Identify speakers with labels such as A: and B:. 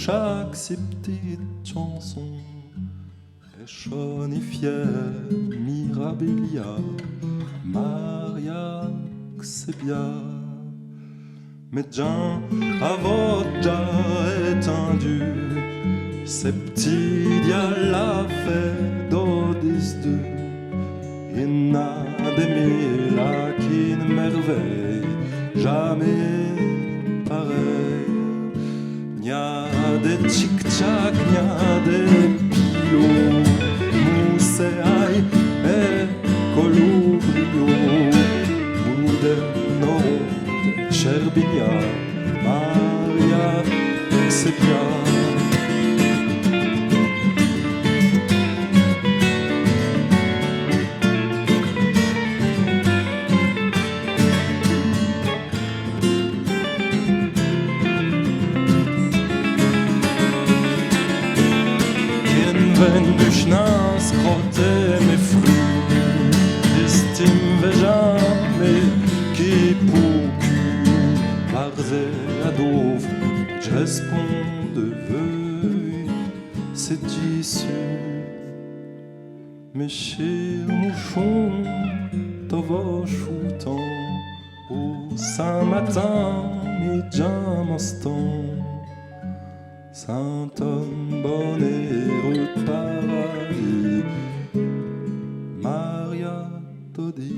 A: chaque si petite chanson est chaune et fière, mirabilia, Maria, c'est bien. Mais Jean a déjà étendu ces petits dialogues la fait d'odis deux. Il n'a des mille à qui ne merveille jamais pareil. Il y a des tic-tac, il y a des pilots, mousseailles et colubrio, moudeno, Cherbinia, Maria, c'est bien. Wenn du schnaß, krotte mes fruits, d'estime jamais qui pour parze à dove, je réponds de veuille, c'est issu. Mes chers mouchons, t'en vas choutant, au Saint-Matin, mes diamants. Saint-Homme, bon et heureux de paradis, Maria Todi.